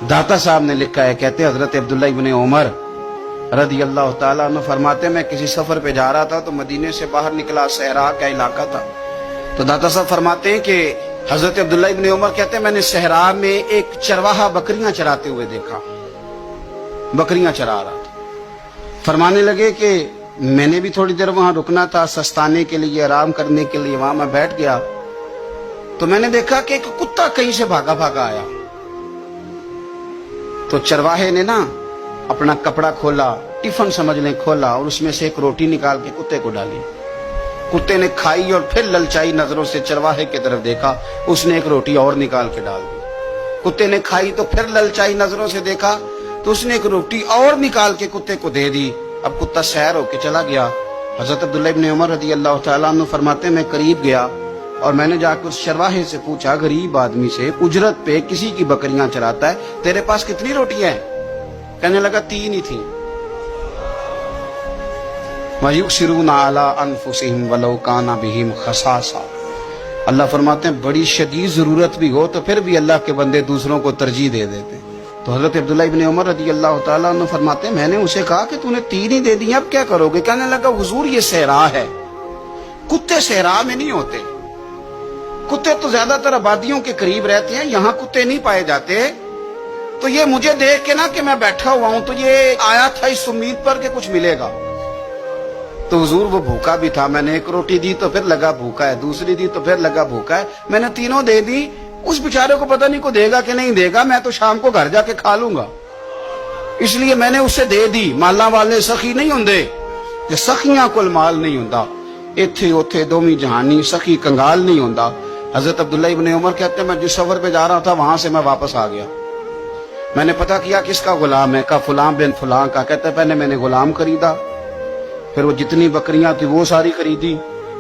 दाता साहब ने लिखा है, कहते हजरत अब्दुल्ला इब्न उमर रदी अल्लाह ताला अन्हु फरमाते, मैं किसी सफर पे जा रहा था तो मदीने से बाहर निकला, सहरा का इलाका था। तो दाता साहब फरमाते हैं कि हजरत अब्दुल्ला इब्न उमर कहते हैं मैंने सहरा में एक चरवाहा बकरियां चराते हुए देखा, बकरियां चरा रहा था। फरमाने लगे कि मैंने भी थोड़ी देर वहां रुकना था, सस्ताने के लिए, आराम करने के लिए। वहां मैं बैठ गया तो मैंने देखा कि एक कुत्ता कहीं से भागा भागा आया। तो चरवाहे ने ना अपना कपड़ा खोला, टिफन समझ लें खोला, और उसमें से एक रोटी निकाल के कुत्ते को डाली। कुत्ते ने खाई और फिर ललचाई नजरों से चरवाहे की तरफ देखा, उसने एक रोटी और निकाल के डाल दी। कुत्ते ने खाई तो फिर ललचाई नजरों से देखा तो उसने एक रोटी और निकाल के कुत्ते को दे दी। अब कुत्ता सैर होके चला गया। हजरत अब्दुल्ला इब्न उमर रज़ी अल्लाह तआला अन्हु फरमाते, मैं करीब गया और मैंने जाकर उस चरवाहे से पूछा, गरीब आदमी से, उजरत पे किसी की बकरियां चराता है, तेरे पास कितनी रोटियां हैं? कहने लगा 3 ही थी। वयुसिरूना अला अनफुसिहिम वलौ काना बिहिम खसासा। अल्लाह फरमाते हैं बड़ी शदीद जरूरत भी हो तो फिर भी अल्लाह के बंदे दूसरों को तरजीह दे देते। तो हजरत अब्दुल्ला इब्न उमर रज़ी अल्लाह तआला अन्हु फरमाते हैं मैंने उसे कहा कि तूने 3 ही दे दी, अब क्या करोगे? कहने लगा हुजूर ये सहरा है, कुत्ते सहरा में नहीं होते, कुत्ते तो ज्यादातर आबादियों के करीब रहते हैं, यहाँ कुत्ते नहीं पाए जाते। तो ये मुझे देख के ना कि मैं बैठा हुआ हूं तो ये आया था इस उम्मीद पर कि कुछ मिलेगा। तो हुजूर वो भूखा भी था, मैंने एक रोटी दी तो फिर लगा भूखा है, दूसरी दी तो फिर लगा भूखा है, मैंने 3 दे दी। उस बेचारे को पता नहीं को देगा कि नहीं देगा, मैं तो शाम को घर जाके खा लूंगा, इसलिए मैंने उसे दे दी। माला वाले सखी नहीं होंगे, जे सखियां कोल माल नहीं होंदा, इथे उथे दोवी जहानी सखी कंगाल नहीं होंदा। हजरत अब्दुल्ला इब्न उमर कहते हैं मैं जिस सफर पे जा रहा था वहां से मैं वापस आ गया। मैंने पता किया किसका गुलाम है, का फुलां बिन फुलां का। कहते पहले मैंने गुलाम खरीदा, फिर वो जितनी बकरियां थी वो सारी खरीदी,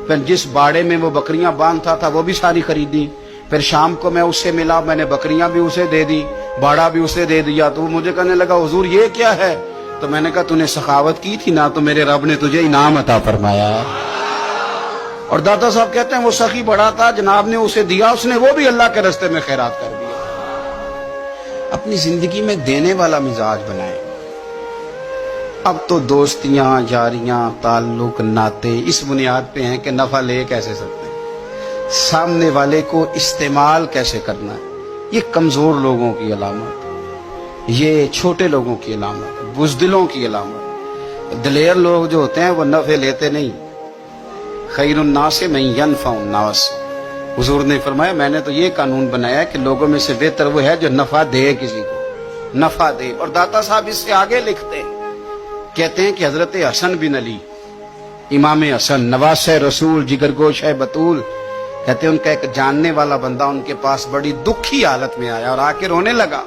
फिर जिस बाड़े में वो बकरियां बांधता था वो भी सारी खरीदी। फिर शाम को मैं उससे मिला, मैंने बकरियां भी उसे दे दी, बाड़ा भी उसे दे दिया। तो वो मुझे कहने लगा हुजूर ये क्या है? तो मैंने कहा तूने सखावत की थी ना, तो मेरे रब ने तुझे इनाम अता फरमाया। और दादा साहब कहते हैं वो सखी बड़ा था, जनाब ने उसे दिया, उसने वो भी अल्लाह के रास्ते में खैरात कर दिया। अपनी जिंदगी में देने वाला मिजाज बनाए। अब तो दोस्तियां, यारियां, ताल्लुक, नाते इस बुनियाद पे हैं कि नफा ले कैसे सकते हैं, सामने वाले को इस्तेमाल कैसे करना है। ये कमजोर लोगों की अलामत, ये छोटे लोगों की अलामत, बुज़दिलों की अलामत। दिलेर लोग जो होते हैं वो नफे लेते नहीं। खैरुन्नास मन यनफउन्नास, हुजूर ने फरमाया मैंने तो ये कानून बनाया कि लोगों में से बेहतर वो है जो नफा दे, किसी को नफा दे। और दाता साहब इससे आगे लिखते हैं, कहते हैं कि हजरत हसन बिन अली, इमाम हसन, नवासे रसूल, जिगरगोश है बतूल, कहते हैं उनका एक जानने वाला बंदा उनके पास बड़ी दुखी हालत में आया और आके रोने लगा।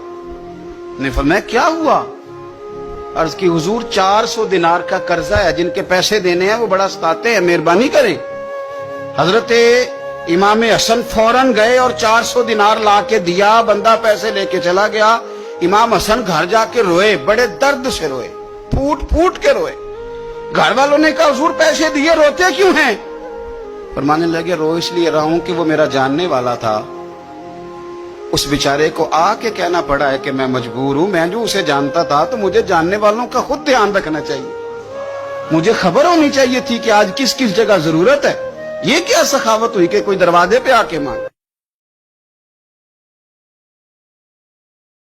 ने फरमाया क्या हुआ? अर्ज की हुजूर 400 दिनार का कर्जा है, जिनके पैसे देने हैं वो बड़ा सताते हैं, मेहरबानी करें। हजरत इमाम हसन फौरन गए और 400 दिनार ला के दिया, बंदा पैसे लेके चला गया। इमाम हसन घर जाके रोए, बड़े दर्द से रोए, फूट फूट के रोए। घर वालों ने कहा हुजूर पैसे दिए, रोते क्यों हैं? फरमाने लगे रो इसलिए रहा हूं कि वो मेरा जानने वाला था, उस बेचारे को आके कहना पड़ा है कि मैं मजबूर हूं। मैं जो उसे जानता था तो मुझे जानने वालों का खुद ध्यान रखना चाहिए, मुझे खबर होनी चाहिए थी कि आज किस किस जगह जरूरत है। ये क्या सखावत हुई कि कोई दरवाजे पे आके मांगे?